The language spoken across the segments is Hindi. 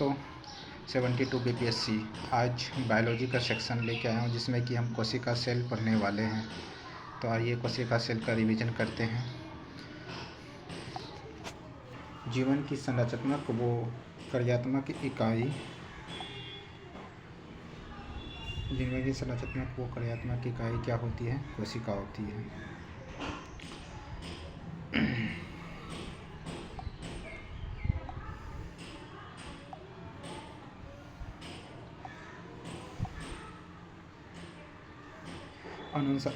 दोस्तों 72 बीपीएससी आज बायोलॉजी का सेक्शन लेके आया हूँ जिसमें कि हम कोशिका सेल पढ़ने वाले हैं। तो आइए कोशिका सेल का रिवीजन करते हैं। जीवन की संरचनात्मक व कार्यात्मक इकाई क्या होती है? कोशिका होती है।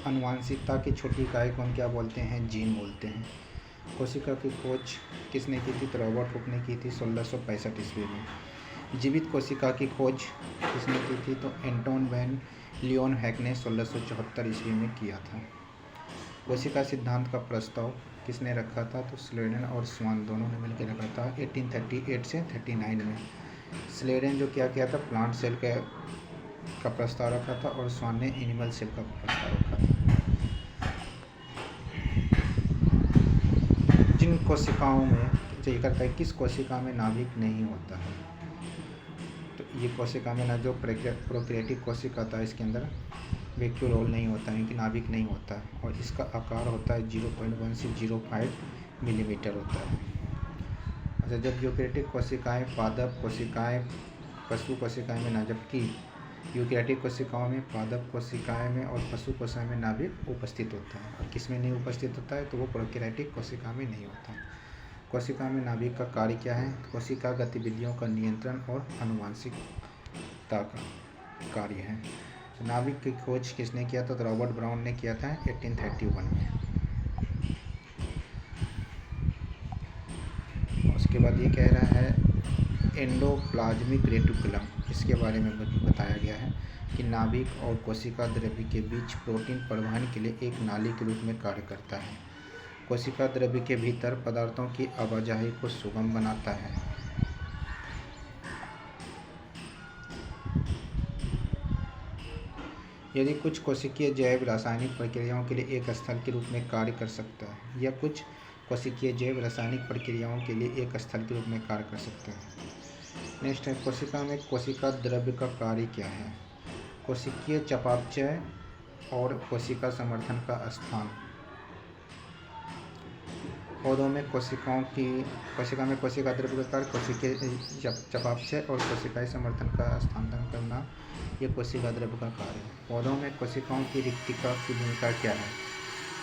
आनुवंशिकता की छोटी इकाई को हम क्या बोलते हैं? जीन बोलते हैं। कोशिका की खोज किसने की थी? तो रॉबर्ट हुक ने की थी 1665 ईस्वी में। जीवित कोशिका की खोज किसने की थी? तो एंटोन वैन लीeuwenhoek ने 1674 ईस्वी में किया था। कोशिका सिद्धांत का प्रस्ताव किसने रखा था? तो स्लेडन और स्वान दोनों ने मिलकर रखा था 1838 से 39 में। स्लेडन जो क्या किया था? प्लांट सेल का प्रस्ताव रखा था और स्वान ने एनिमल सेल का प्रस्ताव रखा था। जिन कोशिकाओं में ये करता है, किस कोशिका में नाभिक नहीं होता है? तो ये कोशिका में ना जो प्रोकैरियोटिक कोशिका था इसके अंदर वैक्यूलोल नहीं होता है, क्योंकि नाभिक नहीं होता है और इसका आकार होता है 0.1 से 0.5 मिलीमीटर होता है। अच्छा, जब यूकैरियोटिक कोशिकाएं, पादप कोशिकाएं, पशु कोशिकाएं में ना, जबकि यूकैरियोटिक कोशिकाओं में, पादप कोशिकाएं में और पशु कोशिकाएं में नाभिक उपस्थित होता है। और किसमें नहीं उपस्थित होता है? तो वो प्रोकैरियोटिक कोशिका में नहीं होता है। कोशिका में नाभिक का कार्य क्या है? कोशिका गतिविधियों का नियंत्रण और आनुवंशिकता का कार्य है। नाभिक की खोज किसने किया था? तो रॉबर्ट ब्राउन ने किया था 1831 में। उसके बाद ये कह रहा है एंडोप्लाज्मिक रेटिकुलम, इसके बारे में बताया गया है कि नाभिक और कोशिका द्रव्य के बीच प्रोटीन परिवहन के लिए एक नाली के रूप में कार्य करता है। कोशिका द्रव्य के भीतर पदार्थों की आवाजाही को सुगम बनाता है। यदि कुछ कोशिकीय जैव रासायनिक प्रक्रियाओं के लिए एक स्थल के रूप में कार्य कर सकता है, या कुछ कोशिकीय जैव रासायनिक प्रक्रियाओं के लिए एक स्थल के रूप में कार्य कर सकते हैं। नेक्स्ट है, कोशिका में कोशिका द्रव्य का कार्य क्या है? कोशिकीय चयापचय और कोशिका समर्थन का स्थान। पौधों में कोशिका में कोशिका द्रव्य का कार्य कोशिकीय चयापचय और कोशिकाई समर्थन का स्थानांतरण करना, ये कोशिका द्रव्य का कार्य है। पौधों में कोशिकाओं की रिक्तिका की भूमिका क्या है?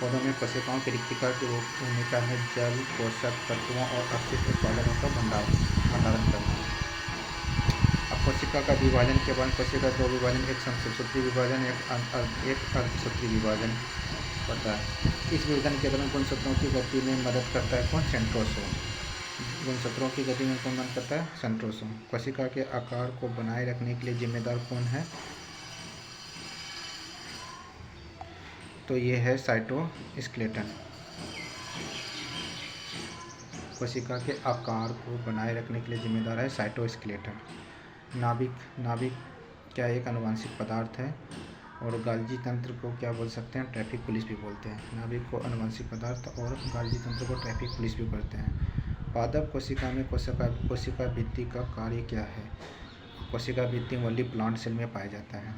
पौधों में कोशिकाओं की रिक्तिका की भूमिका है जल, पोषक तत्वों और अपशिष्ट उत्पादनों का भंडारण करना। अब कोशिका का विभाजन के बाद कोशिका दो विभाजन, एक समसूत्री विभाजन, एक अर्धसूत्री विभाजन होता है। इस विभाजन के दौरान गुणसूत्रों की गति में मदद करता है कौन? सेंट्रोसोम। गुणसूत्रों की गति में कौन मदद करता है? सेंट्रोसोम। कोशिका के आकार को बनाए रखने के लिए जिम्मेदार कौन है? तो ये है साइटोस्केलेटन। कोशिका के आकार को बनाए रखने के लिए जिम्मेदार है साइटोस्केलेटन। नाभिक क्या एक आनुवंशिक पदार्थ है? और गोल्गी तंत्र को क्या बोल सकते हैं? ट्रैफिक पुलिस भी बोलते हैं। नाभिक को आनुवंशिक पदार्थ और गोल्गी तंत्र को ट्रैफिक पुलिस भी करते हैं। पादप कोशिका में कोशिका भित्ति का कार्य क्या है? कोशिका भित्ति ओनली प्लांट सेल में पाया जाता है।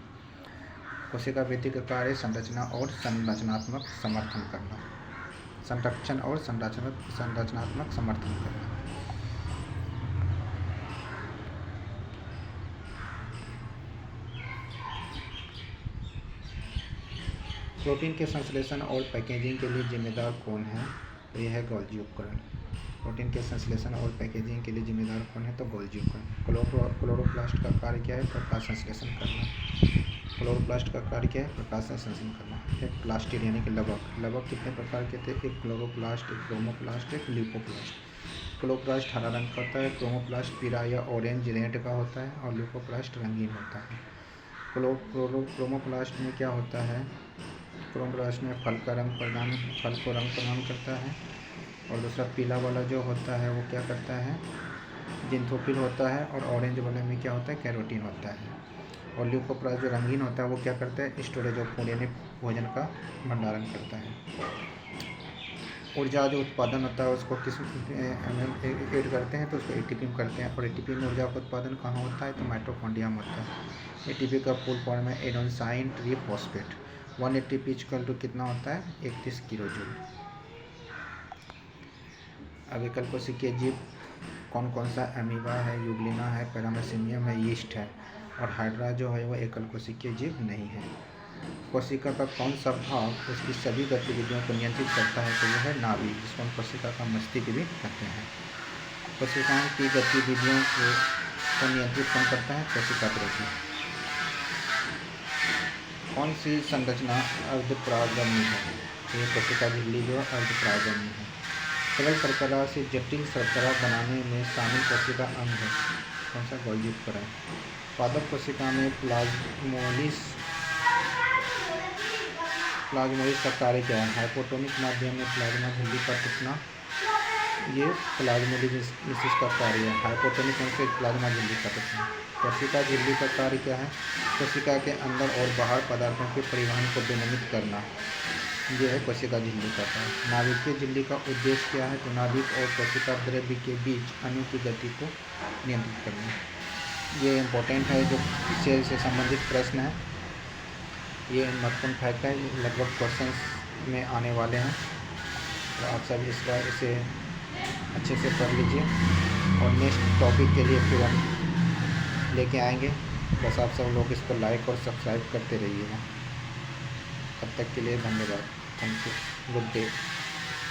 कोशिका भित्ति का कार्य संरचना और संरचनात्मक समर्थन करना, संरक्षण और संरचनात्मक समर्थन करना। प्रोटीन के संश्लेषण और पैकेजिंग के लिए जिम्मेदार कौन है? तो यह है गोल्गी उपकरण। प्रोटीन के संश्लेषण और पैकेजिंग के लिए जिम्मेदार कौन है? तो गोल्गी उपकरण। क्लोरोप्लास्ट का कार्य क्या है? प्रकाश संश्लेषण करना। क्लोरोप्लास्ट का कार्य क्या है? प्रकाश संश्लेषण करना। एक प्लास्टिड यानी कि लवक कितने प्रकार के थे? एक क्लोरोप्लास्ट, एक क्रोमोप्लास्ट, एक ल्यूकोप्लास्ट। क्लोरोप्लास्ट हरा रंग का होता है, क्रोमोप्लास्ट पीला या ऑरेंज रेड का होता है और ल्यूकोप्लास्ट रंगीन होता है। क्रोमोप्लास्ट में क्या होता है? क्रोमोप्लास्ट में फल को रंग प्रदान करता है। और दूसरा पीला वाला जो होता है वो क्या करता है? जिंथोफिल होता है। और ऑरेंज वाले में क्या होता है? कैरोटीन होता है। और ल्यूकोप्लास्ट जो रंगीन होता है वो क्या करता है? स्टोरेज ऑफ फूड यानी भोजन का भंडारण करता है। ऊर्जा जो उत्पादन होता है उसको किस ऐड करते हैं, तो उसको एटीपी में करते हैं। और एटीपी में ऊर्जा का उत्पादन कहाँ होता है, तो माइटोकॉन्ड्रिया में होता है। एटीपी का फुल फॉर्म है एडेनोसाइन ट्रीफॉस्फेट। 1 एटीपी इक्वल टू कितना होता है, 31 किलो जूल। अब एकल कोशिकीय जीव कौन कौन सा, अमीबा है, यूग्लिना है, पैरामेसियम है, यीस्ट है। और हाइड्रा जो है वो एकल कोशिकीय जीव नहीं है। कोशिका का कौन सा भाग उसकी सभी गतिविधियों को नियंत्रित करता है, तो वो है नाभिक, जिसको हम कोशिका का मस्तिष्क भी कहते हैं। कोशिकाओं की गतिविधियों को नियंत्रित कौन करता है, कोशिका ग्रंथि। कौन सी संरचना अर्धपरागम्य है, तो ये कोशिका झिल्ली जो अर्धपरागम्य है। सरल शर्करा से जटिल शर्करा बनाने में शामिल कोशिका अंग है, कौन सा, गोल्गी उपकरण। पादप कोशिका में प्लाज्मोलिस का कार्य क्या है, हाइपोटोनिक माध्यम में प्लाज्मा झिल्ली का टूटना, ये प्लाज्मोलिसिस का कार्य है। हाइपोटोनिक से प्लाज्मा झिल्ली का टूटना। कोशिका झिल्ली का कार्य क्या है, कोशिका के अंदर और बाहर पदार्थों के परिवहन को विनियमित करना, ये है कोशिका झिल्ली का कार्य। नाभिकीय झिल्ली का उद्देश्य क्या है, तो नाभिक और कोशिका द्रव्य के बीच अणु की गति को नियंत्रित करना। ये इम्पोर्टेंट है, जो सेल से संबंधित प्रश्न है, ये महत्वपूर्ण फैक्ट है, लगभग क्वेश्चंस में आने वाले हैं। तो आप सब इसे अच्छे से पढ़ लीजिए और नेक्स्ट टॉपिक के लिए फिर हम लेके आएंगे। बस आप सब लोग इसको लाइक और सब्सक्राइब करते रहिएगा। तब तक के लिए धन्यवाद। Thank you. Good day.